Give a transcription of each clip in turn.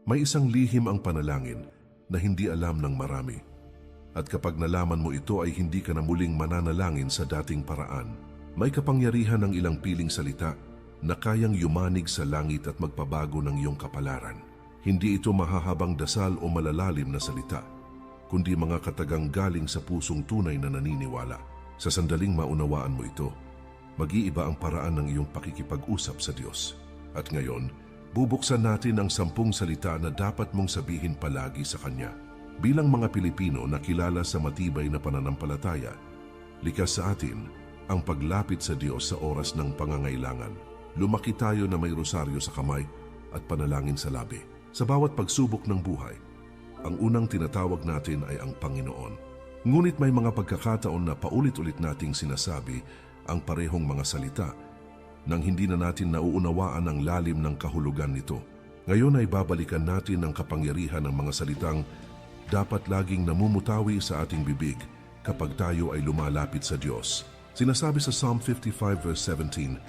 May isang lihim ang panalangin na hindi alam ng marami. At kapag nalaman mo ito ay hindi ka na muling mananalangin sa dating paraan. May kapangyarihan ng ilang piling salita na kayang yumanig sa langit at magpabago ng iyong kapalaran. Hindi ito mahahabang dasal o malalalim na salita, kundi mga katagang galing sa pusong tunay na naniniwala. Sa sandaling maunawaan mo ito, mag-iiba ang paraan ng iyong pakikipag-usap sa Diyos. At ngayon, bubuksan natin ang 10 salita na dapat mong sabihin palagi sa Kanya. Bilang mga Pilipino na kilala sa matibay na pananampalataya, likas sa atin ang paglapit sa Diyos sa oras ng pangangailangan. Lumaki tayo na may rosaryo sa kamay at panalangin sa labi. Sa bawat pagsubok ng buhay, ang unang tinatawag natin ay ang Panginoon. Ngunit may mga pagkakataon na paulit-ulit nating sinasabi ang parehong mga salita nang hindi na natin nauunawaan ang lalim ng kahulugan nito. Ngayon ay babalikan natin ang kapangyarihan ng mga salitang dapat laging namumutawi sa ating bibig kapag tayo ay lumalapit sa Diyos. Sinasabi sa Psalm 55 verse 17,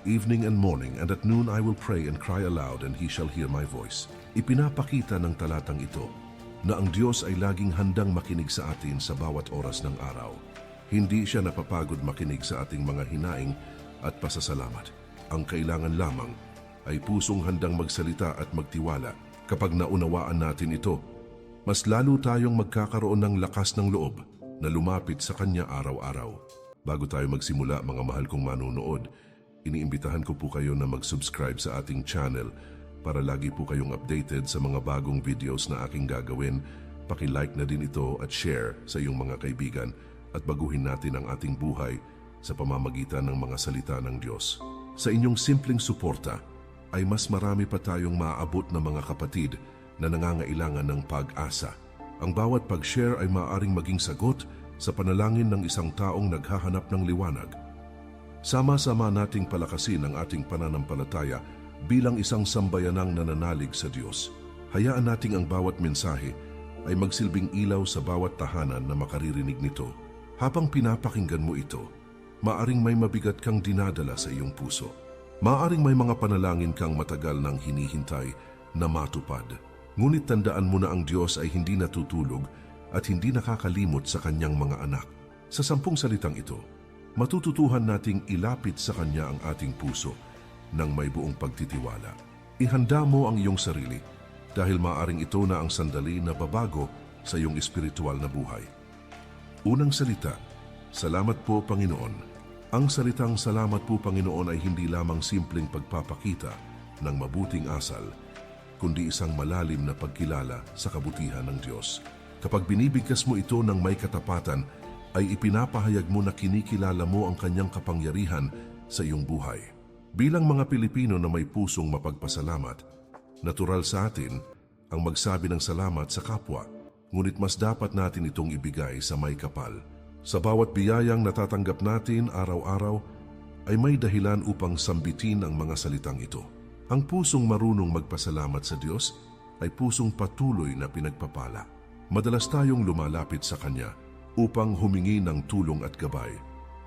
"Evening and morning and at noon I will pray and cry aloud and He shall hear my voice." Ipinapakita ng talatang ito na ang Diyos ay laging handang makinig sa atin sa bawat oras ng araw. Hindi siya napapagod makinig sa ating mga hinaing at pasasalamat. Ang kailangan lamang ay pusong handang magsalita at magtiwala. Kapag naunawaan natin ito, mas lalo tayong magkakaroon ng lakas ng loob na lumapit sa Kanya araw-araw. Bago tayo magsimula, mga mahal kong manunood, iniimbitahan ko po kayo na mag-subscribe sa ating channel para lagi po kayong updated sa mga bagong videos na aking gagawin. Paki-like na din ito at share sa iyong mga kaibigan at baguhin natin ang ating buhay sa pamamagitan ng mga salita ng Diyos. Sa inyong simpleng suporta ay mas marami pa tayong maaabot na mga kapatid na nangangailangan ng pag-asa. Ang bawat pag-share ay maaaring maging sagot sa panalangin ng isang taong naghahanap ng liwanag. Sama-sama nating palakasin ang ating pananampalataya bilang isang sambayanang nananalig sa Diyos. Hayaan nating ang bawat mensahe ay magsilbing ilaw sa bawat tahanan na makaririnig nito. Habang pinapakinggan mo ito, maaring may mabigat kang dinadala sa iyong puso. Maaring may mga panalangin kang matagal nang hinihintay na matupad. Ngunit tandaan mo na ang Diyos ay hindi natutulog at hindi nakakalimot sa Kanyang mga anak. Sa 10 salitang ito, matututuhan nating ilapit sa Kanya ang ating puso ng may buong pagtitiwala. Ihanda mo ang iyong sarili dahil maaring ito na ang sandali na babago sa iyong espiritual na buhay. Unang salita, salamat po Panginoon. Ang salitang salamat po Panginoon ay hindi lamang simpleng pagpapakita ng mabuting asal, kundi isang malalim na pagkilala sa kabutihan ng Diyos. Kapag binibigkas mo ito ng may katapatan, ay ipinapahayag mo na kinikilala mo ang Kanyang kapangyarihan sa iyong buhay. Bilang mga Pilipino na may pusong mapagpasalamat, natural sa atin ang magsabi ng salamat sa kapwa, ngunit mas dapat natin itong ibigay sa may kapal. Sa bawat biyayang natatanggap natin araw-araw, ay may dahilan upang sambitin ang mga salitang ito. Ang pusong marunong magpasalamat sa Diyos ay pusong patuloy na pinagpapala. Madalas tayong lumalapit sa Kanya upang humingi ng tulong at gabay.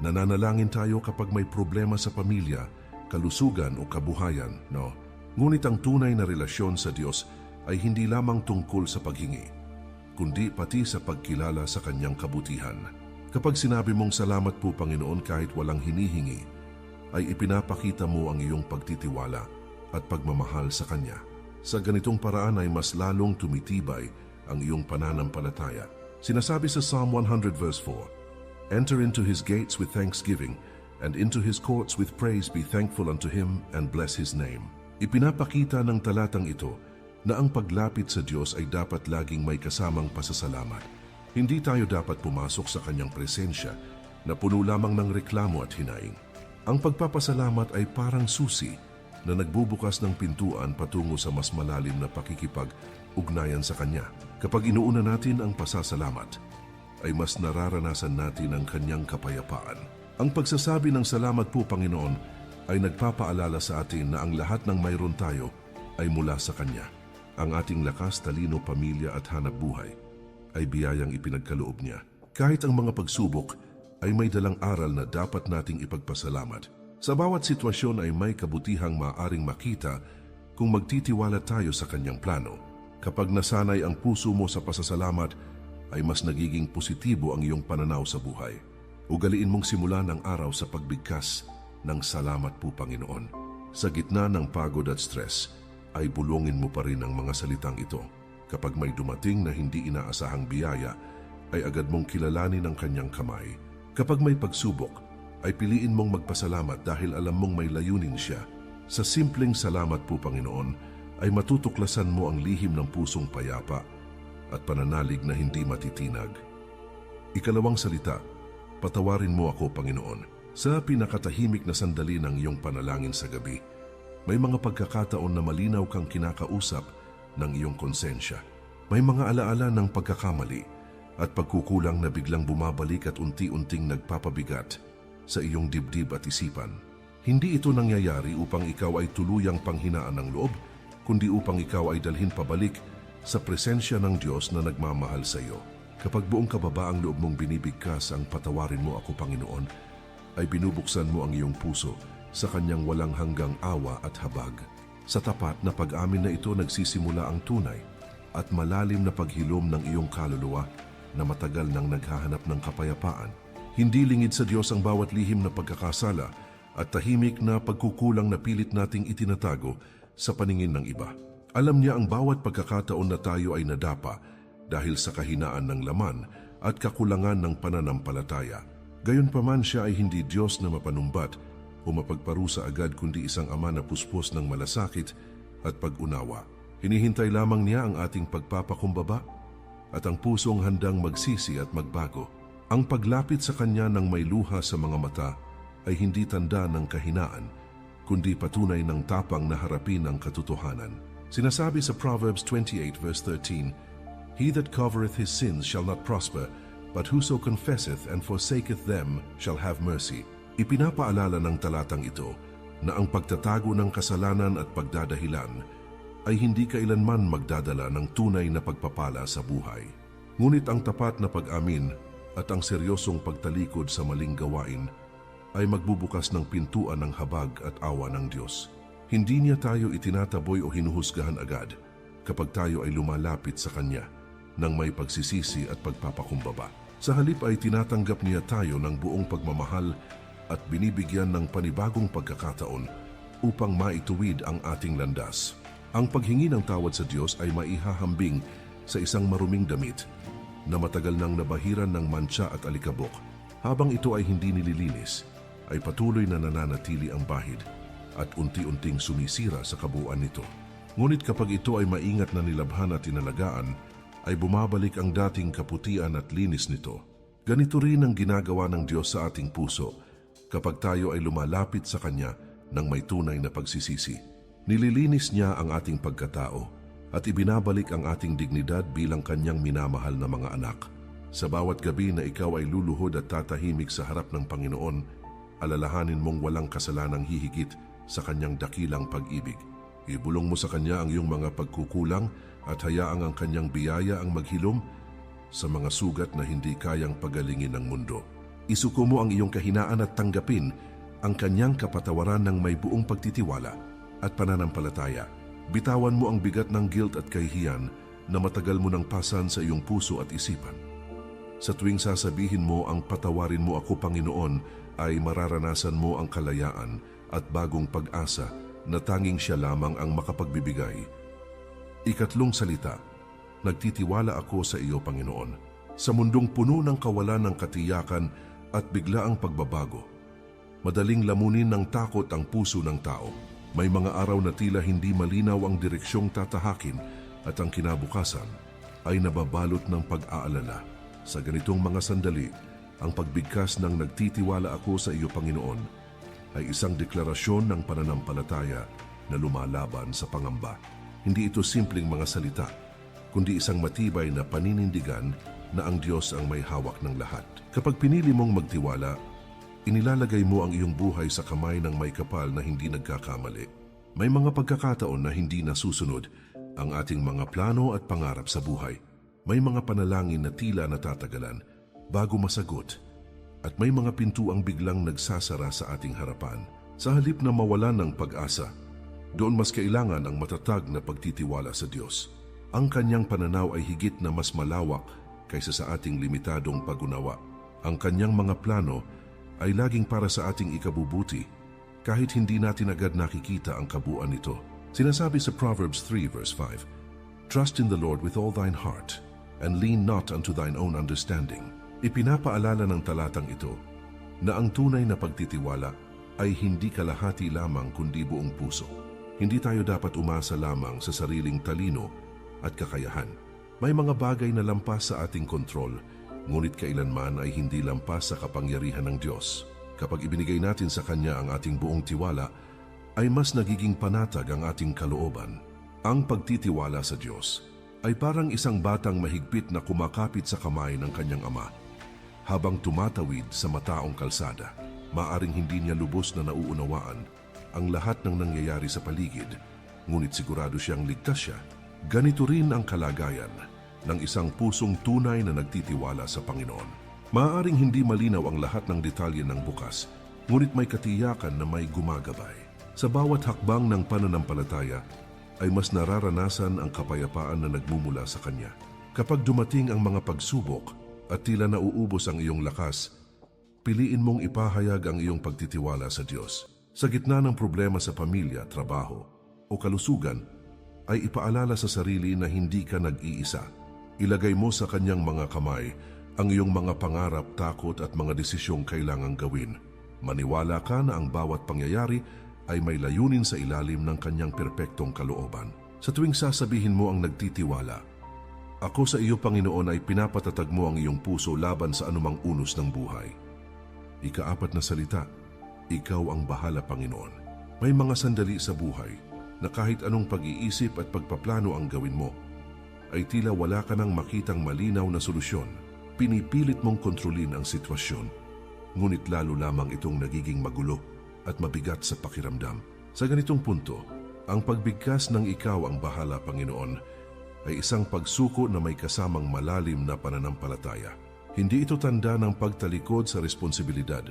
Nananalangin tayo kapag may problema sa pamilya, kalusugan o kabuhayan, no? Ngunit ang tunay na relasyon sa Diyos ay hindi lamang tungkol sa paghingi, kundi pati sa pagkilala sa Kanyang kabutihan. Kapag sinabi mong salamat po Panginoon kahit walang hinihingi, ay ipinapakita mo ang iyong pagtitiwala at pagmamahal sa Kanya. Sa ganitong paraan ay mas lalong tumitibay ang iyong pananampalataya. Sinasabi sa Psalm 100 verse 4, "Enter into His gates with thanksgiving, and into His courts with praise be thankful unto Him, and bless His name." Ipinapakita ng talatang ito na ang paglapit sa Diyos ay dapat laging may kasamang pasasalamat. Hindi tayo dapat pumasok sa Kanyang presensya na puno lamang ng reklamo at hinaing. Ang pagpapasalamat ay parang susi na nagbubukas ng pintuan patungo sa mas malalim na pakikipag-ugnayan sa Kanya. Kapag inuuna natin ang pasasalamat, ay mas nararanasan natin ang Kanyang kapayapaan. Ang pagsasabi ng salamat po Panginoon ay nagpapaalala sa atin na ang lahat ng mayroon tayo ay mula sa Kanya. Ang ating lakas, talino, pamilya at hanap buhay ay biyayang ipinagkaloob niya. Kahit ang mga pagsubok ay may dalang aral na dapat nating ipagpasalamat. Sa bawat sitwasyon ay may kabutihang maaaring makita kung magtitiwala tayo sa Kanyang plano. Kapag nasanay ang puso mo sa pasasalamat, ay mas nagiging positibo ang iyong pananaw sa buhay. Ugaliin mong simulan ang araw sa pagbigkas ng salamat po Panginoon. Sa gitna ng pagod at stress, ay bulungin mo pa rin ang mga salitang ito. Kapag may dumating na hindi inaasahang biyaya, ay agad mong kilalanin ang kanyang kamay. Kapag may pagsubok, ay piliin mong magpasalamat dahil alam mong may layunin siya. Sa simpleng salamat po Panginoon, ay matutuklasan mo ang lihim ng pusong payapa at pananalig na hindi matitinag. Ikalawang salita, patawarin mo ako Panginoon. Sa pinakatahimik na sandali ng iyong panalangin sa gabi, may mga pagkakataon na malinaw kang kinakausap ng iyong konsensya. May mga alaala ng pagkakamali at pagkukulang na biglang bumabalik at unti-unting nagpapabigat sa iyong dibdib at isipan. Hindi ito nangyayari upang ikaw ay tuluyang panghinaan ng loob, kundi upang ikaw ay dalhin pabalik sa presensya ng Diyos na nagmamahal sa iyo. Kapag buong kababaang loob mong binibigkas ang patawarin mo ako Panginoon, ay binubuksan mo ang iyong puso sa kanyang walang hanggang awa at habag. Sa tapat na pag-amin na ito nagsisimula ang tunay at malalim na paghilom ng iyong kaluluwa na matagal nang naghahanap ng kapayapaan. Hindi lingid sa Diyos ang bawat lihim na pagkakasala at tahimik na pagkukulang na pilit nating itinatago sa paningin ng iba. Alam niya ang bawat pagkakataon na tayo ay nadapa dahil sa kahinaan ng laman at kakulangan ng pananampalataya. Gayunpaman siya ay hindi Diyos na mapanumbat o mapagparusa agad kundi isang ama na puspos ng malasakit at pag-unawa. Hinihintay lamang niya ang ating pagpapakumbaba at ang pusong handang magsisi at magbago. Ang paglapit sa kanya ng may luha sa mga mata ay hindi tanda ng kahinaan kundi patunay ng tapang na harapin ang katotohanan. Sinasabi sa Proverbs 28 verse 13, "He that covereth his sins shall not prosper, but whoso confesseth and forsaketh them shall have mercy." Ipinapaalala ng talatang ito na ang pagtatago ng kasalanan at pagdadahilan ay hindi kailanman magdadala ng tunay na pagpapala sa buhay. Ngunit ang tapat na pag-amin at ang seryosong pagtalikod sa maling gawain ay magbubukas ng pintuan ng habag at awa ng Diyos. Hindi niya tayo itinataboy o hinuhusgahan agad kapag tayo ay lumalapit sa Kanya ng may pagsisisi at pagpapakumbaba. Sa halip ay tinatanggap niya tayo ng buong pagmamahal at binibigyan ng panibagong pagkakataon upang maituwid ang ating landas. Ang paghingi ng tawad sa Diyos ay maihahambing sa isang maruming damit na matagal nang nabahiran ng mantsa at alikabok. Habang ito ay hindi nililinis, ay patuloy na nananatili ang bahid at unti-unting sumisira sa kabuuan nito. Ngunit kapag ito ay maingat na nilabhan at tinalagaan, ay bumabalik ang dating kaputian at linis nito. Ganito rin ang ginagawa ng Diyos sa ating puso kapag tayo ay lumalapit sa Kanya ng may tunay na pagsisisi. Nililinis niya ang ating pagkatao at ibinabalik ang ating dignidad bilang Kanyang minamahal na mga anak. Sa bawat gabi na ikaw ay luluhod at tatahimik sa harap ng Panginoon, alalahanin mong walang kasalanang hihigit sa Kanyang dakilang pag-ibig. Ibulong mo sa Kanya ang iyong mga pagkukulang at hayaang ang Kanyang biyaya ang maghilom sa mga sugat na hindi kayang pagalingin ng mundo. Isuko mo ang iyong kahinaan at tanggapin ang Kanyang kapatawaran ng may buong pagtitiwala at pananampalataya. Bitawan mo ang bigat ng guilt at kahihiyan na matagal mo nang pasan sa iyong puso at isipan. Sa tuwing sasabihin mo ang "Patawarin mo ako, Panginoon," ay mararanasan mo ang kalayaan at bagong pag-asa na tanging siya lamang ang makapagbibigay. Ikatlong salita, nagtitiwala ako sa iyo, Panginoon. Sa mundong puno ng kawalan ng katiyakan at biglaang pagbabago, madaling lamunin ng takot ang puso ng tao. May mga araw na tila hindi malinaw ang direksyong tatahakin at ang kinabukasan ay nababalot ng pag-aalala. Sa ganitong mga sandali, ang pagbigkas ng "Nagtitiwala ako sa iyo, Panginoon" ay isang deklarasyon ng pananampalataya na lumalaban sa pangamba. Hindi ito simpleng mga salita, kundi isang matibay na paninindigan na ang Diyos ang may hawak ng lahat. Kapag pinili mong magtiwala, inilalagay mo ang iyong buhay sa kamay ng may kapal na hindi nagkakamali. May mga pagkakataon na hindi nasusunod ang ating mga plano at pangarap sa buhay. May mga panalangin na tila natatagalan bago masagot, at may mga pintuang biglang nagsasara sa ating harapan. Sa halip na mawalan ng pag-asa, doon mas kailangan ang matatag na pagtitiwala sa Diyos. Ang kanyang pananaw ay higit na mas malawak kaysa sa ating limitadong pag-unawa. Ang kanyang mga plano ay laging para sa ating ikabubuti, kahit hindi natin agad nakikita ang kabuuan nito. Sinasabi sa Proverbs 3 verse 5, "Trust in the Lord with all thine heart, and lean not unto thine own understanding." Ipinapaalala ng talatang ito na ang tunay na pagtitiwala ay hindi kalahati lamang kundi buong puso. Hindi tayo dapat umasa lamang sa sariling talino at kakayahan. May mga bagay na lampas sa ating kontrol, ngunit kailanman ay hindi lampas sa kapangyarihan ng Diyos. Kapag ibinigay natin sa Kanya ang ating buong tiwala, ay mas nagiging panatag ang ating kalooban. Ang pagtitiwala sa Diyos ay parang isang batang mahigpit na kumakapit sa kamay ng kanyang ama. Habang tumatawid sa mataong kalsada, maaring hindi niya lubos na nauunawaan ang lahat ng nangyayari sa paligid, ngunit sigurado siyang ligtas siya. Ganito rin ang kalagayan ng isang pusong tunay na nagtitiwala sa Panginoon. Maaaring hindi malinaw ang lahat ng detalye ng bukas, ngunit may katiyakan na may gumagabay. Sa bawat hakbang ng pananampalataya, ay mas nararanasan ang kapayapaan na nagmumula sa Kanya. Kapag dumating ang mga pagsubok at tila nauubos ang iyong lakas, piliin mong ipahayag ang iyong pagtitiwala sa Diyos. Sa gitna ng problema sa pamilya, trabaho o kalusugan, ay ipaalala sa sarili na hindi ka nag-iisa. Ilagay mo sa Kanyang mga kamay ang iyong mga pangarap, takot at mga desisyong kailangang gawin. Maniwala ka na ang bawat pangyayari ay may layunin sa ilalim ng Kanyang perpektong kalooban. Sa tuwing sasabihin mo ang nagtitiwala, "Ako sa iyo, Panginoon," ay pinapatatag mo ang iyong puso laban sa anumang unos ng buhay. Ika-4 na salita, ikaw ang bahala, Panginoon. May mga sandali sa buhay na kahit anong pag-iisip at pagpaplano ang gawin mo, ay tila wala ka nang makitang malinaw na solusyon. Pinipilit mong kontrolin ang sitwasyon, ngunit lalo lamang itong nagiging magulo at mabigat sa pakiramdam. Sa ganitong punto, ang pagbigkas ng ikaw ang bahala, Panginoon, ay isang pagsuko na may kasamang malalim na pananampalataya. Hindi ito tanda ng pagtalikod sa responsibilidad,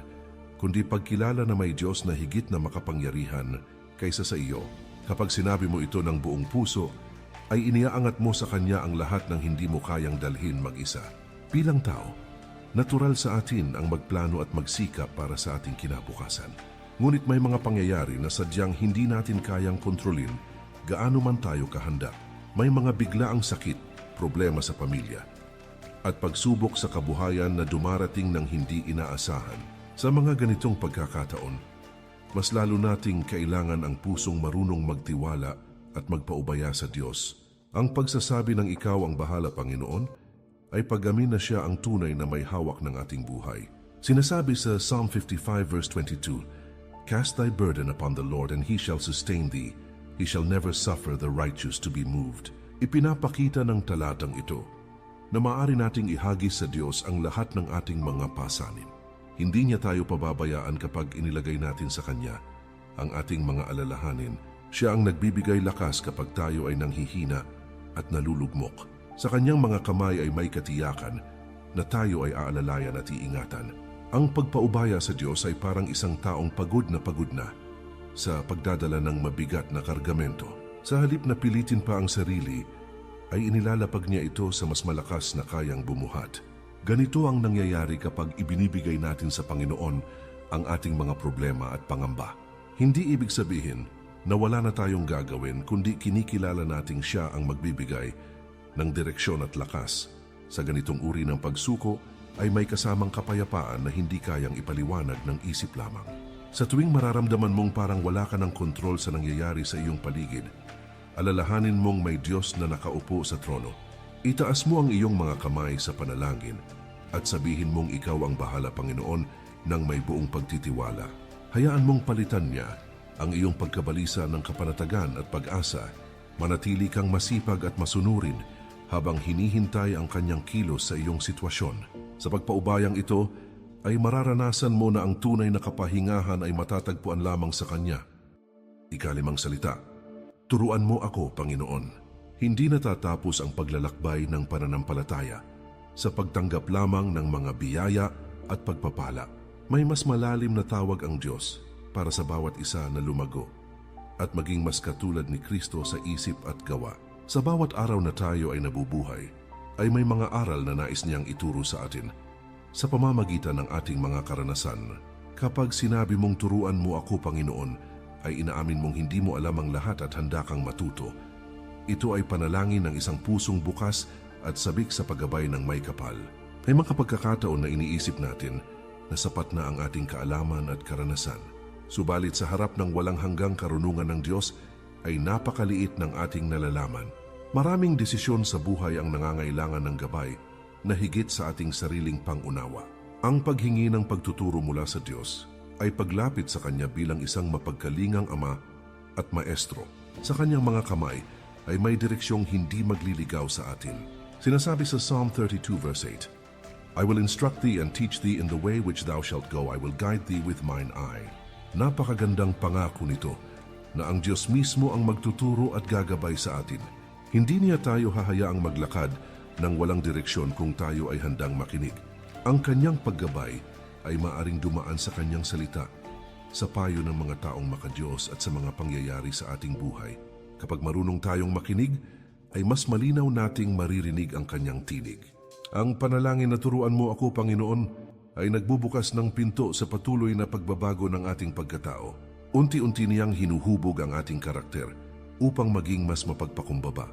kundi pagkilala na may Diyos na higit na makapangyarihan kaysa sa iyo. Kapag sinabi mo ito ng buong puso, ay iniaangat mo sa Kanya ang lahat ng hindi mo kayang dalhin mag-isa. Bilang tao, natural sa atin ang magplano at magsikap para sa ating kinabukasan. Ngunit may mga pangyayari na sadyang hindi natin kayang kontrolin gaano man tayo kahanda. May mga biglaang sakit, problema sa pamilya, at pagsubok sa kabuhayan na dumarating ng hindi inaasahan. Sa mga ganitong pagkakataon, mas lalo nating kailangan ang pusong marunong magtiwala at magpaubaya sa Diyos. Ang pagsasabi ng ikaw ang bahala, Panginoon, ay pag-amin na siya ang tunay na may hawak ng ating buhay. Sinasabi sa Psalm 55 verse 22, "Cast thy burden upon the Lord, and He shall sustain thee. He shall never suffer the righteous to be moved." Ipinapakita ng talatang ito na maaari nating ihagis sa Diyos ang lahat ng ating mga pasanin. Hindi niya tayo pababayaan kapag inilagay natin sa Kanya ang ating mga alalahanin. Siya ang nagbibigay lakas kapag tayo ay nanghihina at nalulugmok. Sa Kanyang mga kamay ay may katiyakan na tayo ay aalalayan at iingatan. Ang pagpaubaya sa Diyos ay parang isang taong pagod na sa pagdadala ng mabigat na kargamento. Sa halip na pilitin pa ang sarili, ay inilalapag niya ito sa mas malakas na kayang bumuhat. Ganito ang nangyayari kapag ibinibigay natin sa Panginoon ang ating mga problema at pangamba. Hindi ibig sabihin na wala na tayong gagawin, kundi kinikilala nating siya ang magbibigay ng direksyon at lakas. Sa ganitong uri ng pagsuko ay may kasamang kapayapaan na hindi kayang ipaliwanag ng isip lamang. Sa tuwing mararamdaman mong parang wala ka ng kontrol sa nangyayari sa iyong paligid, alalahanin mong may Diyos na nakaupo sa trono. Itaas mo ang iyong mga kamay sa panalangin at sabihin mong ikaw ang bahala, Panginoon, ng may buong pagtitiwala. Hayaan mong palitan niya ang iyong pagkabalisa ng kapanatagan at pag-asa. Manatili kang masipag at masunurin habang hinihintay ang Kanyang kilos sa iyong sitwasyon. Sa pagpaubayang ito, ay mararanasan mo na ang tunay na kapahingahan ay matatagpuan lamang sa Kanya. Ika-5 salita, turuan mo ako, Panginoon. Hindi natatapos ang paglalakbay ng pananampalataya sa pagtanggap lamang ng mga biyaya at pagpapala. May mas malalim na tawag ang Diyos para sa bawat isa na lumago at maging mas katulad ni Kristo sa isip at gawa. Sa bawat araw na tayo ay nabubuhay, ay may mga aral na nais niyang ituro sa atin. Sa pamamagitan ng ating mga karanasan, kapag sinabi mong turuan mo ako, Panginoon, ay inaamin mong hindi mo alam ang lahat at handa kang matuto. Ito ay panalangin ng isang pusong bukas at sabik sa paggabay ng may kapal. May mga pagkakataon na iniisip natin na sapat na ang ating kaalaman at karanasan. Subalit sa harap ng walang hanggang karunungan ng Diyos, ay napakaliit ng ating nalalaman. Maraming desisyon sa buhay ang nangangailangan ng gabay na higit sa ating sariling pangunawa. Ang paghingi ng pagtuturo mula sa Diyos ay paglapit sa Kanya bilang isang mapagkalingang Ama at Maestro. Sa Kanyang mga kamay ay may direksyong hindi magliligaw sa atin. Sinasabi sa Psalm 32 verse 8, I will instruct thee and teach thee in the way which thou shalt go. I will guide thee with mine eye. Napakagandang pangako nito na ang Diyos mismo ang magtuturo at gagabay sa atin. Hindi niya tayo hahayaang maglakad ng walang direksyon kung tayo ay handang makinig. Ang kanyang paggabay ay maaring dumaan sa kanyang salita, sa payo ng mga taong makadiyos at sa mga pangyayari sa ating buhay. Kapag marunong tayong makinig, ay mas malinaw nating maririnig ang kanyang tinig. Ang panalangin na turuan mo ako, Panginoon, ay nagbubukas ng pinto sa patuloy na pagbabago ng ating pagkatao. Unti-unti niyang hinuhubog ang ating karakter upang maging mas mapagpakumbaba,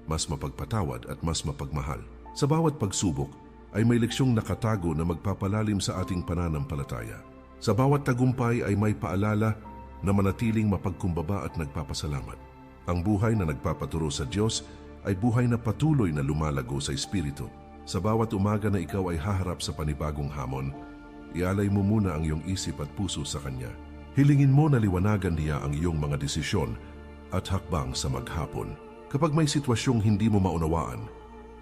mas mapagpatawad at mas mapagmahal. Sa bawat pagsubok ay may leksyong nakatago na magpapalalim sa ating pananampalataya. Sa bawat tagumpay ay may paalala na manatiling mapagkumbaba at nagpapasalamat. Ang buhay na nagpapaturo sa Diyos ay buhay na patuloy na lumalago sa Espiritu. Sa bawat umaga na ikaw ay haharap sa panibagong hamon, ialay mo muna ang iyong isip at puso sa Kanya. Hilingin mo na liwanagan niya ang iyong mga desisyon at hakbang sa maghapon. Kapag may sitwasyong hindi mo maunawaan,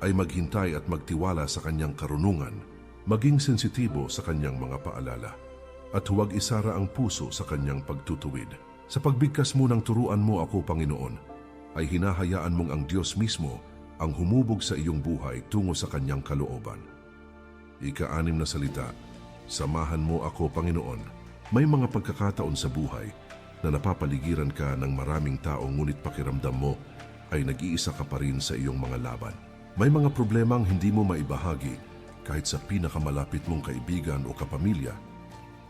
ay maghintay at magtiwala sa kanyang karunungan, maging sensitibo sa kanyang mga paalala, at huwag isara ang puso sa kanyang pagtutuwid. Sa pagbigkas mo ng turuan mo ako, Panginoon, ay hinahayaan mong ang Diyos mismo ang humubog sa iyong buhay tungo sa kanyang kalooban. Ika-6 na salita, samahan mo ako, Panginoon. May mga pagkakataon sa buhay na napapaligiran ka ng maraming tao ngunit pakiramdam mo ay nag-iisa ka pa rin sa iyong mga laban. May mga problemang hindi mo maibahagi kahit sa pinakamalapit mong kaibigan o kapamilya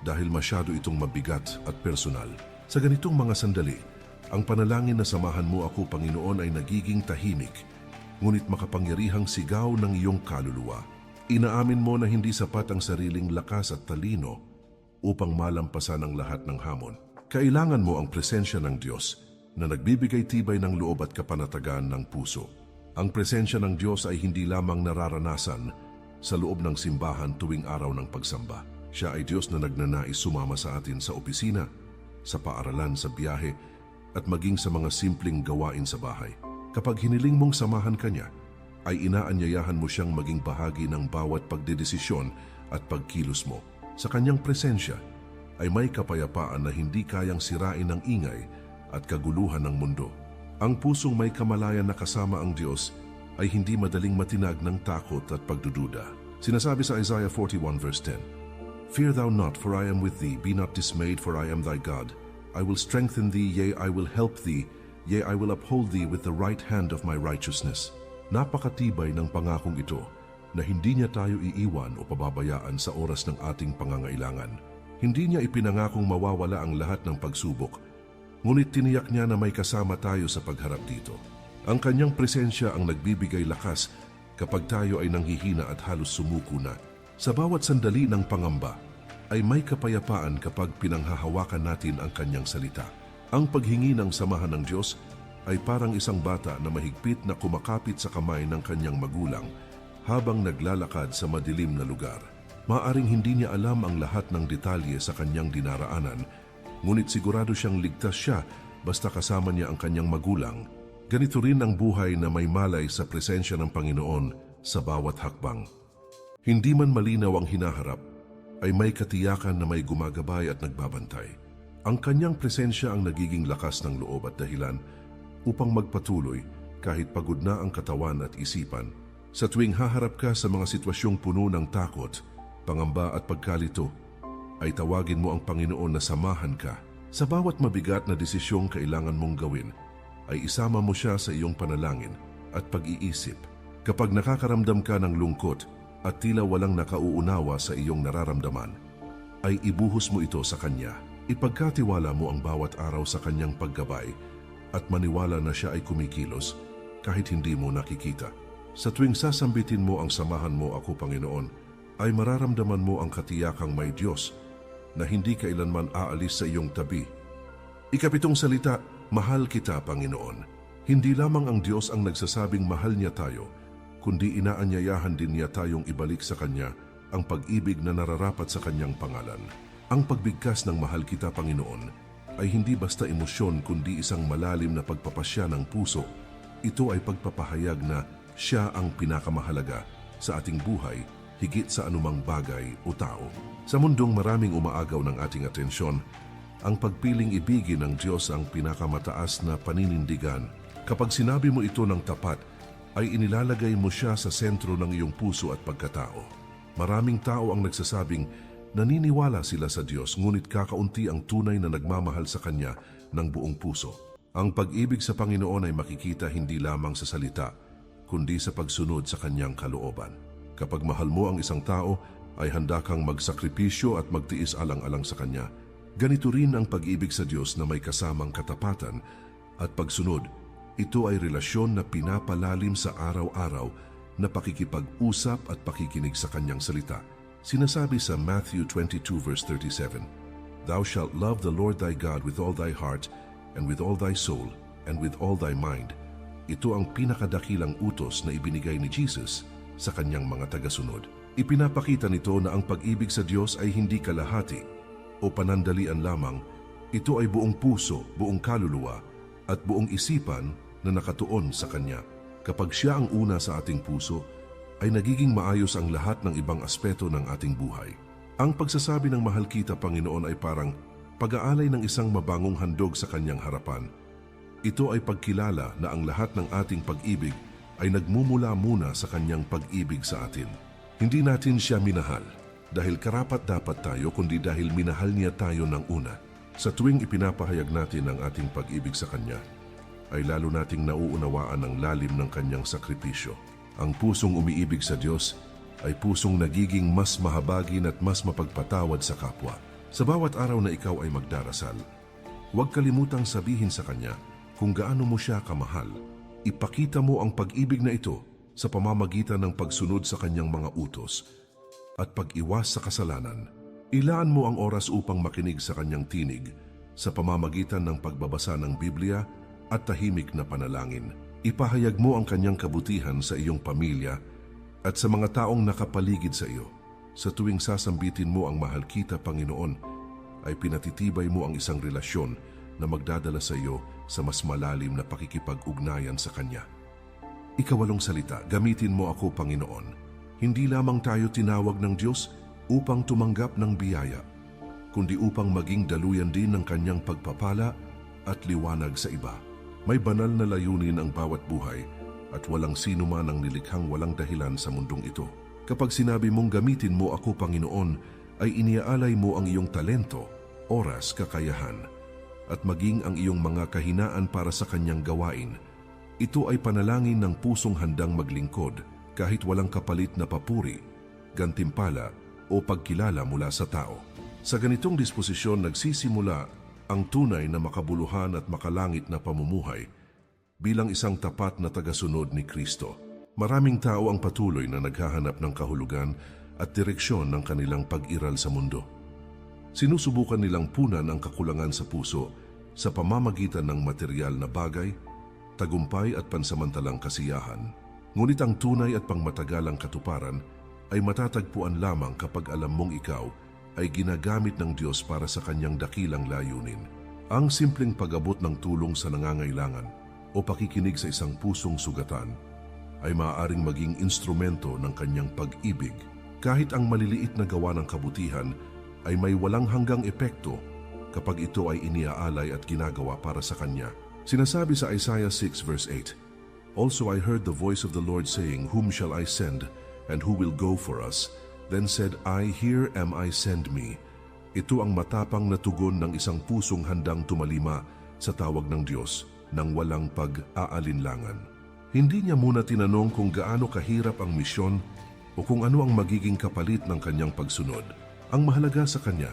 dahil masyado itong mabigat at personal. Sa ganitong mga sandali, ang panalangin na samahan mo ako, Panginoon, ay nagiging tahimik, ngunit makapangyarihang sigaw ng iyong kaluluwa. Inaamin mo na hindi sapat ang sariling lakas at talino upang malampasan ang lahat ng hamon. Kailangan mo ang presensya ng Diyos na nagbibigay tibay ng loob at kapanatagan ng puso. Ang presensya ng Diyos ay hindi lamang nararanasan sa loob ng simbahan tuwing araw ng pagsamba. Siya ay Diyos na nagnanais sumama sa atin sa opisina, sa paaralan, sa biyahe, at maging sa mga simpleng gawain sa bahay. Kapag hiniling mong samahan Kanya, ay inaanyayahan mo siyang maging bahagi ng bawat pagdedesisyon at pagkilos mo. Sa kanyang presensya ay may kapayapaan na hindi kayang sirain ng ingay at kaguluhan ng mundo. Ang pusong may kamalayan na kasama ang Diyos ay hindi madaling matinag ng takot at pagdududa. Sinasabi sa Isaiah 41 verse 10, Fear thou not, for I am with thee. Be not dismayed, for I am thy God. I will strengthen thee, yea, I will help thee. Yea, I will uphold thee with the right hand of my righteousness. Napakatibay ng pangakong ito na hindi niya tayo iiwan o pababayaan sa oras ng ating pangangailangan. Hindi niya ipinangakong mawawala ang lahat ng pagsubok, ngunit tiniyak niya na may kasama tayo sa pagharap dito. Ang kanyang presensya ang nagbibigay lakas kapag tayo ay nanghihina at halos sumuko na. Sa bawat sandali ng pangamba, ay may kapayapaan kapag pinanghahawakan natin ang kanyang salita. Ang paghingi ng samahan ng Diyos ay parang isang bata na mahigpit na kumakapit sa kamay ng kanyang magulang habang naglalakad sa madilim na lugar. Maaring hindi niya alam ang lahat ng detalye sa kanyang dinaraanan, ngunit sigurado siyang ligtas siya basta kasama niya ang kanyang magulang. Ganito rin ang buhay na may malay sa presensya ng Panginoon sa bawat hakbang. Hindi man malinaw ang hinaharap, ay may katiyakan na may gumagabay at nagbabantay. Ang kanyang presensya ang nagiging lakas ng loob at dahilan upang magpatuloy kahit pagod na ang katawan at isipan. Sa tuwing haharap ka sa mga sitwasyong puno ng takot, pangamba at pagkalito, ay tawagin mo ang Panginoon na samahan ka. Sa bawat mabigat na desisyong kailangan mong gawin, ay isama mo siya sa iyong panalangin at pag-iisip. Kapag nakakaramdam ka ng lungkot at tila walang nakauunawa sa iyong nararamdaman, ay ibuhos mo ito sa Kanya. Ipagkatiwala mo ang bawat araw sa Kanyang paggabay at maniwala na siya ay kumikilos kahit hindi mo nakikita. Sa tuwing sasambitin mo ang samahan mo ako, Panginoon, ay mararamdaman mo ang katiyakang may Diyos na hindi kailanman aalis sa iyong tabi. Ikapitong salita, mahal kita, Panginoon. Hindi lamang ang Diyos ang nagsasabing mahal niya tayo, kundi inaanyayahan din niya tayong ibalik sa Kanya ang pag-ibig na nararapat sa Kanyang pangalan. Ang pagbigkas ng mahal kita, Panginoon, ay hindi basta emosyon kundi isang malalim na pagpapasya ng puso. Ito ay pagpapahayag na siya ang pinakamahalaga sa ating buhay, higit sa anumang bagay o tao. Sa mundong maraming umaagaw ng ating atensyon, ang pagpiling ibigin ng Diyos ang pinakamataas na paninindigan. Kapag sinabi mo ito ng tapat, ay inilalagay mo siya sa sentro ng iyong puso at pagkatao. Maraming tao ang nagsasabing naniniwala sila sa Diyos, ngunit kakaunti ang tunay na nagmamahal sa Kanya ng buong puso. Ang pag-ibig sa Panginoon ay makikita hindi lamang sa salita, kundi sa pagsunod sa Kanyang kalooban. Kapag mahal mo ang isang tao, ay handa kang magsakripisyo at magtiis alang-alang sa Kanya. Ganito rin ang pag-ibig sa Diyos na may kasamang katapatan at pagsunod. Ito ay relasyon na pinapalalim sa araw-araw na pakikipag-usap at pakikinig sa Kanyang salita. Sinasabi sa Matthew 22 verse 37, "Thou shalt love the Lord thy God with all thy heart, and with all thy soul, and with all thy mind." Ito ang pinakadakilang utos na ibinigay ni Jesus sa Kanyang mga tagasunod. Ipinapakita nito na ang pag-ibig sa Diyos ay hindi kalahati o panandalian lamang. Ito ay buong puso, buong kaluluwa, at buong isipan na nakatuon sa Kanya. Kapag Siya ang una sa ating puso, ay nagiging maayos ang lahat ng ibang aspeto ng ating buhay. Ang pagsasabi ng mahal kita, Panginoon, ay parang pag-aalay ng isang mabangong handog sa Kanyang harapan. Ito ay pagkilala na ang lahat ng ating pag-ibig ay nagmumula muna sa Kanyang pag-ibig sa atin. Hindi natin Siya minahal dahil karapat-dapat tayo, kundi dahil minahal Niya tayo ng una. Sa tuwing ipinapahayag natin ang ating pag-ibig sa Kanya, ay lalo nating nauunawaan ang lalim ng Kanyang sakripisyo. Ang pusong umiibig sa Diyos ay pusong nagiging mas mahabagin at mas mapagpatawad sa kapwa. Sa bawat araw na ikaw ay magdarasal, huwag kalimutang sabihin sa Kanya kung gaano mo Siya kamahal. Ipakita mo ang pag-ibig na ito sa pamamagitan ng pagsunod sa Kanyang mga utos at pag-iwas sa kasalanan. Ilaan mo ang oras upang makinig sa Kanyang tinig sa pamamagitan ng pagbabasa ng Biblia at tahimik na panalangin. Ipahayag mo ang Kanyang kabutihan sa iyong pamilya at sa mga taong nakapaligid sa iyo. Sa tuwing sasambitin mo ang mahal kita, Panginoon, ay pinatitibay mo ang isang relasyon na magdadala sa iyo sa mas malalim na pakikipag-ugnayan sa Kanya. Ikawalong salita, gamitin mo ako, Panginoon. Hindi lamang tayo tinawag ng Diyos upang tumanggap ng biyaya, kundi upang maging daluyan din ng Kanyang pagpapala at liwanag sa iba. May banal na layunin ang bawat buhay at walang sino man ang nilikhang walang dahilan sa mundong ito. Kapag sinabi mong gamitin mo ako, Panginoon, ay iniaalay mo ang iyong talento, oras, kakayahan, at maging ang iyong mga kahinaan para sa Kanyang gawain. Ito ay panalangin ng pusong handang maglingkod kahit walang kapalit na papuri, gantimpala o pagkilala mula sa tao. Sa ganitong disposisyon nagsisimula ang tunay na makabuluhan at makalangit na pamumuhay bilang isang tapat na tagasunod ni Kristo. Maraming tao ang patuloy na naghahanap ng kahulugan at direksyon ng kanilang pag-iral sa mundo. Sinusubukan nilang punan ang kakulangan sa puso sa pamamagitan ng material na bagay, tagumpay at pansamantalang kasiyahan. Ngunit ang tunay at pangmatagalang katuparan ay matatagpuan lamang kapag alam mong ikaw ay ginagamit ng Diyos para sa Kanyang dakilang layunin. Ang simpleng pag-abot ng tulong sa nangangailangan o pakikinig sa isang pusong sugatan ay maaaring maging instrumento ng Kanyang pag-ibig. Kahit ang maliliit na gawa ng kabutihan ay may walang hanggang epekto kapag ito ay iniaalay at ginagawa para sa Kanya. Sinasabi sa Isaiah 6 verse 8, "Also I heard the voice of the Lord saying, Whom shall I send, and who will go for us? Then said I, Here am I, send me." Ito ang matapang na tugon ng isang pusong handang tumalima sa tawag ng Diyos. ng walang pag-aalinlangan. Hindi niya muna tinanong kung gaano kahirap ang misyon o kung ano ang magiging kapalit ng kanyang pagsunod. Ang mahalaga sa kanya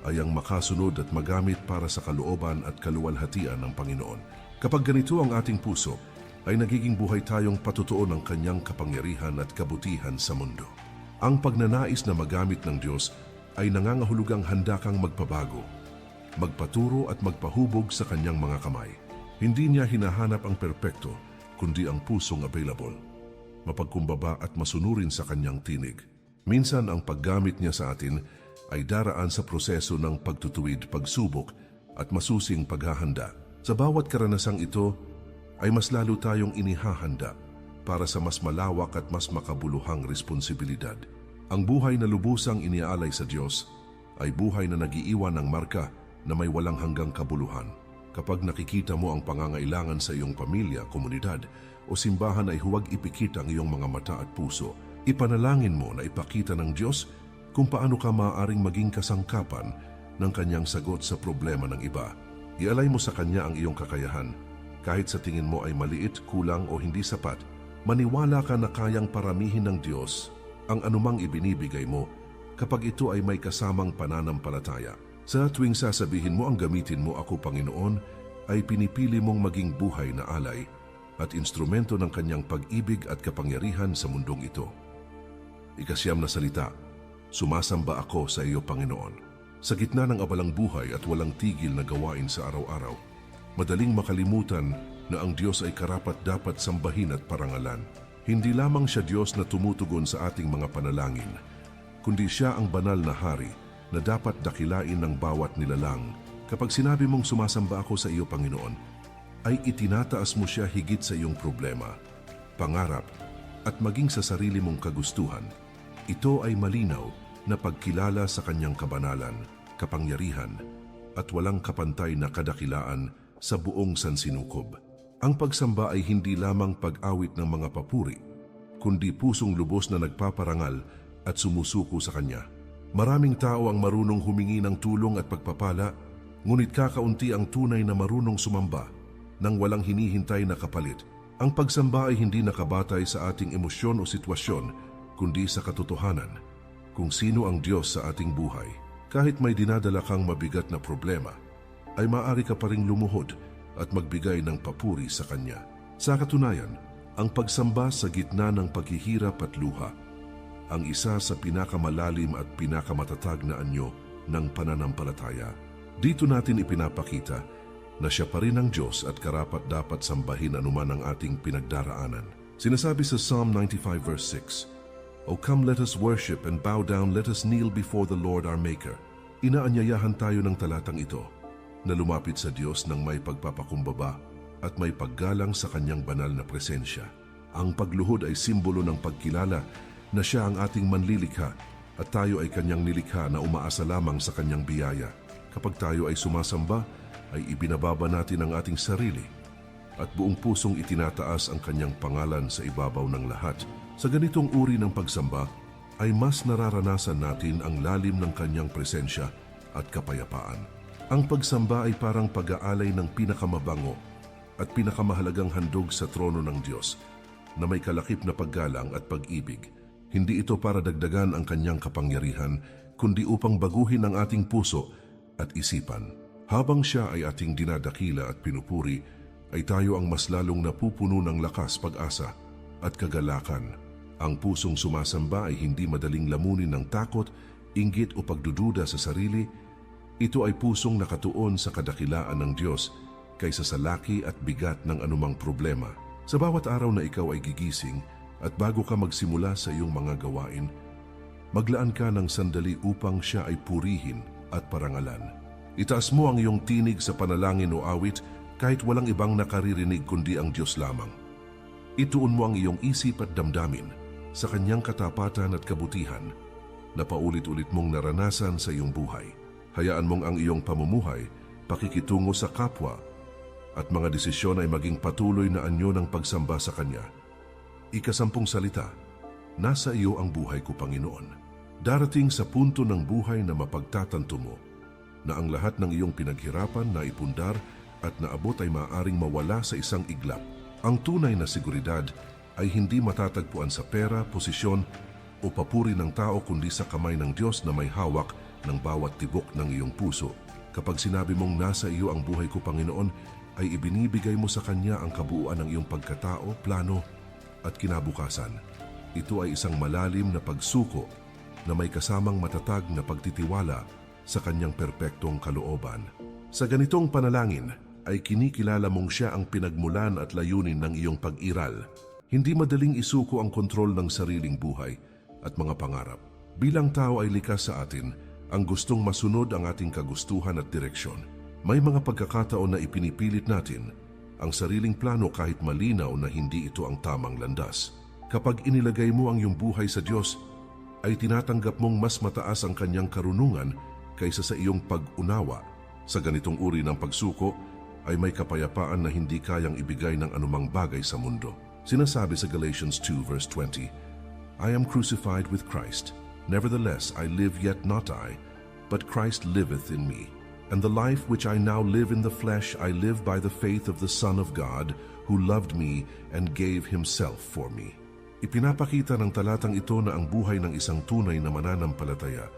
ay ang makasunod at magamit para sa kalooban at kaluwalhatian ng Panginoon. Kapag ganito ang ating puso, ay nagiging buhay tayong patutuo ng kanyang kapangyarihan at kabutihan sa mundo. Ang pagnanais na magamit ng Diyos ay nangangahulugang handa kang magpabago, magpaturo at magpahubog sa kanyang mga kamay. Hindi niya hinahanap ang perpekto, kundi ang pusong available, mapagkumbaba at masunurin sa kanyang tinig. Minsan ang paggamit niya sa atin ay daraan sa proseso ng pagtutuwid, pagsubok at masusing paghahanda. Sa bawat karanasang ito ay mas lalo tayong inihahanda para sa mas malawak at mas makabuluhang responsibilidad. Ang buhay na lubusang iniaalay sa Diyos ay buhay na nagiiwan ng marka na may walang hanggang kabuluhan. Kapag nakikita mo ang pangangailangan sa iyong pamilya, komunidad o simbahan ay huwag ipikit ang iyong mga mata at puso. Ipanalangin mo na ipakita ng Diyos kung paano ka maaaring maging kasangkapan ng kanyang sagot sa problema ng iba. Ialay mo sa kanya ang iyong kakayahan. Kahit sa tingin mo ay maliit, kulang o hindi sapat, maniwala ka na kayang paramihin ng Diyos ang anumang ibinibigay mo kapag ito ay may kasamang pananampalataya. Sa tuwing sasabihin mo ang gamitin mo ako Panginoon, ay pinipili mong maging buhay na alay at instrumento ng kanyang pag-ibig at kapangyarihan sa mundong ito. Ikasyam na salita, sumasamba ako sa iyo Panginoon. Sa gitna ng abalang buhay at walang tigil na gawain sa araw-araw, madaling makalimutan na ang Diyos ay karapat-dapat sambahin at parangalan. Hindi lamang siya Diyos na tumutugon sa ating mga panalangin, kundi siya ang banal na hari na dapat dakilain ng bawat nilalang. Kapag sinabi mong sumasamba ako sa iyo, Panginoon, ay itinataas mo siya higit sa iyong problema, pangarap, at maging sa sarili mong kagustuhan. Ito ay malinaw na pagkilala sa kanyang kabanalan, kapangyarihan, at walang kapantay na kadakilaan sa buong sansinukob. Ang pagsamba ay hindi lamang pag-awit ng mga papuri, kundi pusong lubos na nagpaparangal at sumusuko sa kanya. Maraming tao ang marunong humingi ng tulong at pagpapala, ngunit kakaunti ang tunay na marunong sumamba nang walang hinihintay na kapalit. Ang pagsamba ay hindi nakabatay sa ating emosyon o sitwasyon, kundi sa katotohanan kung sino ang Diyos sa ating buhay. Kahit may dinadala kang mabigat na problema, ay maaari ka pa ring lumuhod at magbigay ng papuri sa Kanya. Sa katunayan, ang pagsamba sa gitna ng paghihirap at luha ang isa sa pinakamalalim at pinakamatatag na anyo ng pananampalataya. Dito natin ipinapakita na siya pa rin ang Diyos at karapat-dapat sambahin anuman ang ating pinagdaraanan. Sinasabi sa Psalm 95 verse 6, O come, let us worship and bow down, let us kneel before the Lord our Maker. Inaanyayahan tayo ng talatang ito na lumapit sa Diyos ng may pagpapakumbaba at may paggalang sa kanyang banal na presensya. Ang pagluhod ay simbolo ng pagkilala na siya ang ating manlilikha at tayo ay kanyang nilikha na umaasa lamang sa kanyang biyaya. Kapag tayo ay sumasamba, ay ibinababa natin ang ating sarili at buong pusong itinataas ang kanyang pangalan sa ibabaw ng lahat. Sa ganitong uri ng pagsamba, ay mas nararanasan natin ang lalim ng kanyang presensya at kapayapaan. Ang pagsamba ay parang pag-aalay ng pinakamabango at pinakamahalagang handog sa trono ng Diyos na may kalakip na paggalang at pag-ibig. Hindi ito para dagdagan ang kanyang kapangyarihan, kundi upang baguhin ang ating puso at isipan. Habang siya ay ating dinadakila at pinupuri, ay tayo ang mas lalong napupuno ng lakas, pag-asa at kagalakan. Ang pusong sumasamba ay hindi madaling lamunin ng takot, inggit o pagdududa sa sarili. Ito ay pusong nakatuon sa kadakilaan ng Diyos kaysa sa laki at bigat ng anumang problema. Sa bawat araw na ikaw ay gigising, at bago ka magsimula sa iyong mga gawain, maglaan ka ng sandali upang siya ay purihin at parangalan. Itaas mo ang iyong tinig sa panalangin o awit kahit walang ibang nakaririnig kundi ang Diyos lamang. Ituon mo ang iyong isip at damdamin sa kanyang katapatan at kabutihan na paulit-ulit mong naranasan sa iyong buhay. Hayaan mong ang iyong pamumuhay, pakikitungo sa kapwa at mga desisyon ay maging patuloy na anyo ng pagsamba sa Kanya. Ika-10 salita, nasa iyo ang buhay ko, Panginoon. Darating sa punto ng buhay na mapagtatanto mo na ang lahat ng iyong pinaghirapan na ipundar at naabot ay maaaring mawala sa isang iglap. Ang tunay na seguridad ay hindi matatagpuan sa pera, posisyon o papuri ng tao kundi sa kamay ng Diyos na may hawak ng bawat tibok ng iyong puso. Kapag sinabi mong nasa iyo ang buhay ko, Panginoon, ay ibinibigay mo sa Kanya ang kabuuan ng iyong pagkatao, plano at kinabukasan. Ito ay isang malalim na pagsuko na may kasamang matatag na pagtitiwala sa Kanyang perpektong kalooban. Sa ganitong panalangin ay kinikilala mong Siya ang pinagmulan at layunin ng iyong pag-iral. Hindi madaling isuko ang kontrol ng sariling buhay at mga pangarap. Bilang tao ay likas sa atin ang gustong masunod ang ating kagustuhan at direksyon. May mga pagkakataon na ipinipilit natin ang sariling plano kahit malinaw na hindi ito ang tamang landas. Kapag inilagay mo ang iyong buhay sa Diyos, ay tinatanggap mong mas mataas ang Kanyang karunungan kaysa sa iyong pag-unawa. Sa ganitong uri ng pagsuko, ay may kapayapaan na hindi kayang ibigay ng anumang bagay sa mundo. Sinasabi sa Galatians 2 verse 20, I am crucified with Christ. Nevertheless, I live yet not I, but Christ liveth in me. And the life which I now live in the flesh, I live by the faith of the Son of God, who loved me and gave Himself for me. Ipinapakita ng talatang ito na ang buhay ng isang tunay na mananampalataya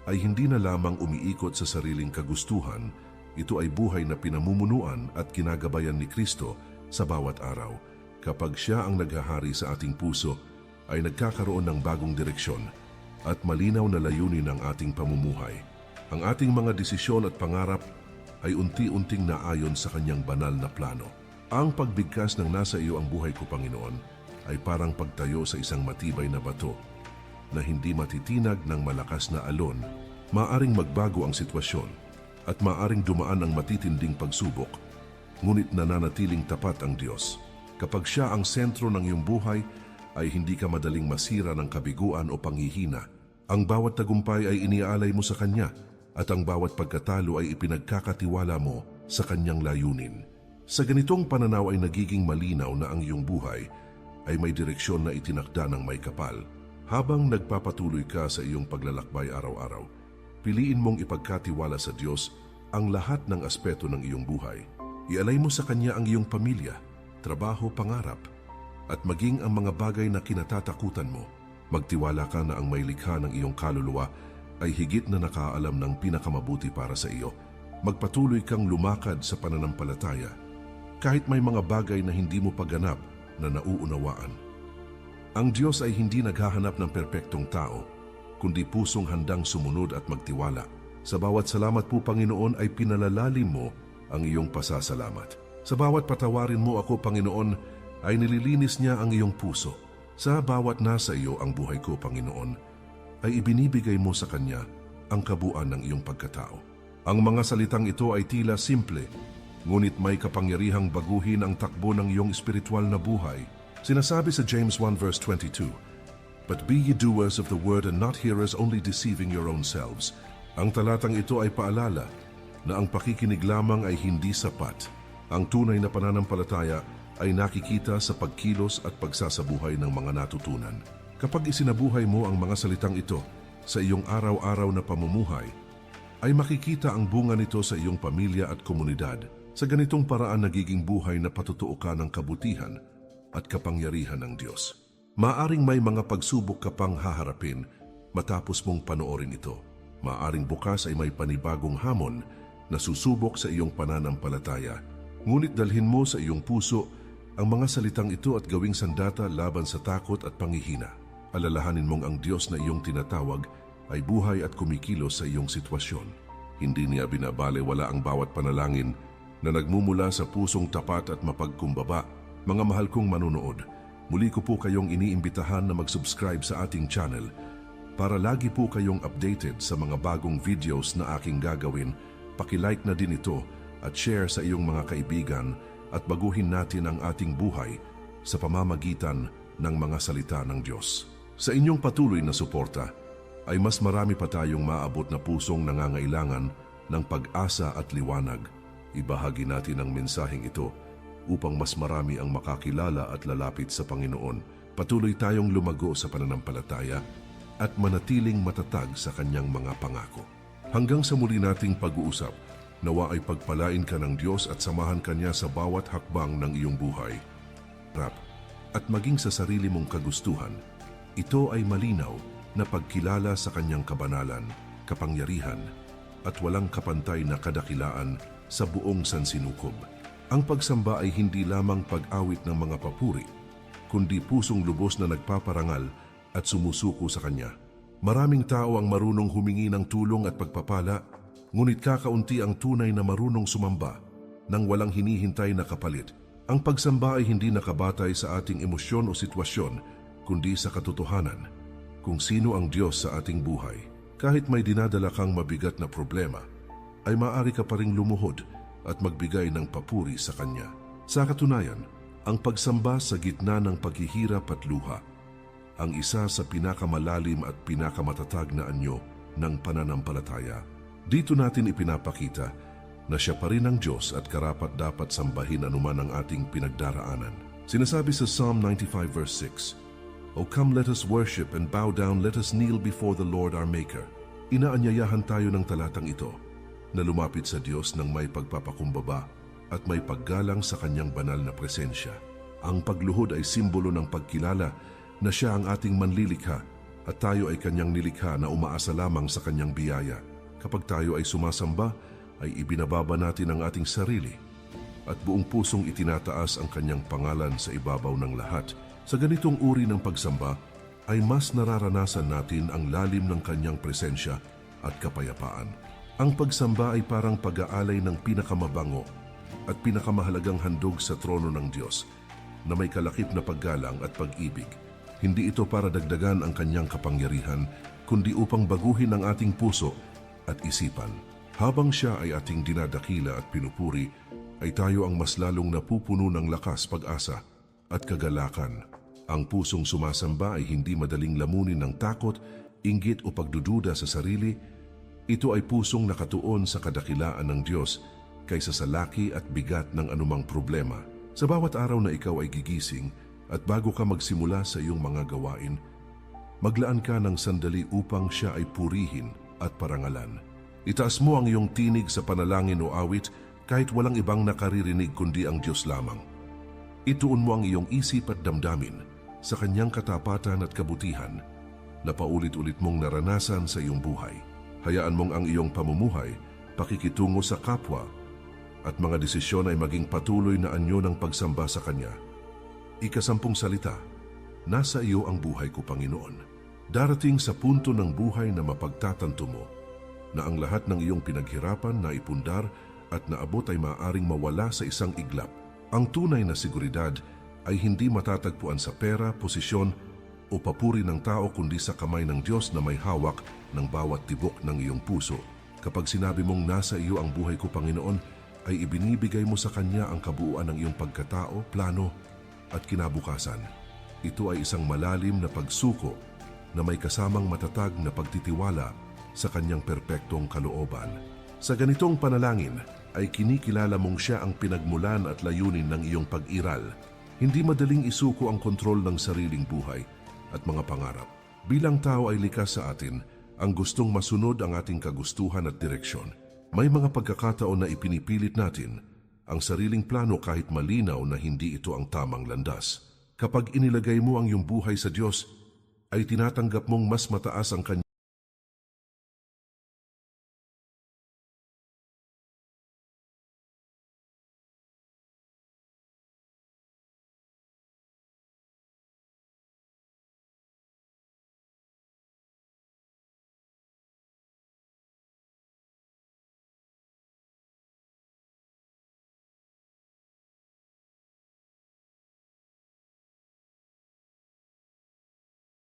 ay hindi na lamang umiikot sa sariling kagustuhan. Ito ay buhay na pinamumunuan at kinagabayan ni Kristo sa bawat araw. Kapag Siya ang naghahari sa ating puso, ay nagkakaroon ng bagong direksyon at malinaw na layunin ng ating pamumuhay. Ang ating mga desisyon at pangarap ay unti-unting naayon sa Kanyang banal na plano. Ang pagbigkas ng nasa iyo ang buhay ko, Panginoon, ay parang pagtayo sa isang matibay na bato na hindi matitinag ng malakas na alon. Maaring magbago ang sitwasyon at maaring dumaan ang matitinding pagsubok, ngunit nananatiling tapat ang Diyos. Kapag Siya ang sentro ng iyong buhay, ay hindi ka madaling masira ng kabiguan o panghihina. Ang bawat tagumpay ay iniaalay mo sa Kanya, at ang bawat pagkatalo ay ipinagkakatiwala mo sa Kanyang layunin. Sa ganitong pananaw ay nagiging malinaw na ang iyong buhay ay may direksyon na itinakda ng may kapal. Habang nagpapatuloy ka sa iyong paglalakbay araw-araw, piliin mong ipagkatiwala sa Diyos ang lahat ng aspeto ng iyong buhay. Ialay mo sa Kanya ang iyong pamilya, trabaho, pangarap, at maging ang mga bagay na kinatatakutan mo. Magtiwala ka na ang may likha ng iyong kaluluwa ay higit na nakaalam ng pinakamabuti para sa iyo. Magpatuloy kang lumakad sa pananampalataya kahit may mga bagay na hindi mo paganap na nauunawaan. Ang Diyos ay hindi naghahanap ng perpektong tao, kundi pusong handang sumunod at magtiwala. Sa bawat salamat po, Panginoon, ay pinalalalim mo ang iyong pasasalamat. Sa bawat patawarin mo ako, Panginoon, ay nililinis niya ang iyong puso. Sa bawat nasa iyo ang buhay ko, Panginoon, ay ibinibigay mo sa Kanya ang kabuuan ng iyong pagkatao. Ang mga salitang ito ay tila simple, ngunit may kapangyarihang baguhin ang takbo ng iyong espiritual na buhay. Sinasabi sa James 1 verse 22, But be ye doers of the word and not hearers, only deceiving your own selves. Ang talatang ito ay paalala na ang pakikinig lamang ay hindi sapat. Ang tunay na pananampalataya ay nakikita sa pagkilos at pagsasabuhay ng mga natutunan. Kapag isinabuhay mo ang mga salitang ito sa iyong araw-araw na pamumuhay, ay makikita ang bunga nito sa iyong pamilya at komunidad. Sa ganitong paraan nagiging buhay na patutuo ka ng kabutihan at kapangyarihan ng Diyos. Maaring may mga pagsubok ka pang haharapin matapos mong panoorin ito. Maaring bukas ay may panibagong hamon na susubok sa iyong pananampalataya. Ngunit dalhin mo sa iyong puso ang mga salitang ito at gawing sandata laban sa takot at panghihina. Alalahanin mong ang Diyos na iyong tinatawag ay buhay at kumikilos sa iyong sitwasyon. Hindi niya binabalewala ang bawat panalangin na nagmumula sa pusong tapat at mapagkumbaba. Mga mahal kong manunood, muli ko po kayong iniimbitahan na mag-subscribe sa ating channel para lagi po kayong updated sa mga bagong videos na aking gagawin. Paki-like na din ito at share sa iyong mga kaibigan at baguhin natin ang ating buhay sa pamamagitan ng mga salita ng Diyos. Sa inyong patuloy na suporta, ay mas marami pa tayong maabot na pusong nangangailangan ng pag-asa at liwanag. Ibahagi natin ang mensaheng ito upang mas marami ang makakilala at lalapit sa Panginoon. Patuloy tayong lumago sa pananampalataya at manatiling matatag sa Kanyang mga pangako. Hanggang sa muli nating pag-uusap, Nawa ay pagpalain ka ng Diyos at samahan ka niya sa bawat hakbang ng iyong buhay. Rap, at maging sa sarili mong kagustuhan, ito ay malinaw na pagkilala sa kanyang kabanalan, kapangyarihan, at walang kapantay na kadakilaan sa buong sansinukob. Ang pagsamba ay hindi lamang pag-awit ng mga papuri, kundi pusong lubos na nagpaparangal at sumusuko sa Kanya. Maraming tao ang marunong humingi ng tulong at pagpapala, ngunit kakaunti ang tunay na marunong sumamba nang walang hinihintay na kapalit. Ang pagsamba ay hindi nakabatay sa ating emosyon o sitwasyon, kundi sa katotohanan kung sino ang Diyos sa ating buhay. Kahit may dinadala kang mabigat na problema, ay maaari ka pa ring lumuhod at magbigay ng papuri sa Kanya. Sa katunayan, ang pagsamba sa gitna ng paghihirap at luha, ang isa sa pinakamalalim at pinakamatatag na anyo ng pananampalataya. Dito natin ipinapakita na siya pa rin ang Diyos at karapat dapat sambahin anuman ang ating pinagdaraanan. Sinasabi sa Psalm 95 verse 6, O come, let us worship and bow down, let us kneel before the Lord our Maker. Inaanyayahan tayo ng talatang ito na lumapit sa Diyos ng may pagpapakumbaba at may paggalang sa Kanyang banal na presensya. Ang pagluhod ay simbolo ng pagkilala na siya ang ating manlilikha at tayo ay Kanyang nilikha na umaasa lamang sa Kanyang biyaya. Kapag tayo ay sumasamba, ay ibinababa natin ang ating sarili at buong pusong itinataas ang Kanyang pangalan sa ibabaw ng lahat. Sa ganitong uri ng pagsamba, ay mas nararanasan natin ang lalim ng Kanyang presensya at kapayapaan. Ang pagsamba ay parang pag-aalay ng pinakamabango at pinakamahalagang handog sa trono ng Diyos na may kalakip na paggalang at pag-ibig. Hindi ito para dagdagan ang Kanyang kapangyarihan, kundi upang baguhin ang ating puso at isipan. Habang siya ay ating dinadakila at pinupuri, ay tayo ang mas lalong napupuno ng lakas, pag-asa at kagalakan. Ang pusong sumasamba ay hindi madaling lamunin ng takot, inggit o pagdududa sa sarili. Ito ay pusong nakatuon sa kadakilaan ng Diyos kaysa sa laki at bigat ng anumang problema. Sa bawat araw na ikaw ay gigising at bago ka magsimula sa iyong mga gawain, maglaan ka ng sandali upang siya ay purihin at parangalan. Itaas mo ang iyong tinig sa panalangin o awit kahit walang ibang nakaririnig kundi ang Diyos lamang. Ituon mo ang iyong isip at damdamin sa Kanyang katapatan at kabutihan na paulit-ulit mong naranasan sa iyong buhay. Hayaan mong ang iyong pamumuhay, pakikitungo sa kapwa at mga desisyon ay maging patuloy na anyo ng pagsamba sa Kanya. Ika-10 salita, nasa iyo ang buhay ko, Panginoon. Darating sa punto ng buhay na mapagtatanto mo na ang lahat ng iyong pinaghirapan na ipundar at naabot ay maaaring mawala sa isang iglap. Ang tunay na seguridad ay hindi matatagpuan sa pera, posisyon o papuri ng tao kundi sa kamay ng Diyos na may hawak ng bawat tibok ng iyong puso. Kapag sinabi mong nasa iyo ang buhay ko, Panginoon, ay ibinibigay mo sa Kanya ang kabuuan ng iyong pagkatao, plano at kinabukasan. Ito ay isang malalim na pagsuko na may kasamang matatag na pagtitiwala sa Kanyang perpektong kalooban. Sa ganitong panalangin ay kinikilala mong siya ang pinagmulan at layunin ng iyong pag-iral. Hindi madaling isuko ang kontrol ng sariling buhay at mga pangarap. Bilang tao ay likas sa atin ang gustong masunod ang ating kagustuhan at direksyon. May mga pagkakataon na ipinipilit natin ang sariling plano kahit malinaw na hindi ito ang tamang landas. Kapag inilagay mo ang iyong buhay sa Diyos, ay tinatanggap mong mas mataas ang Kanya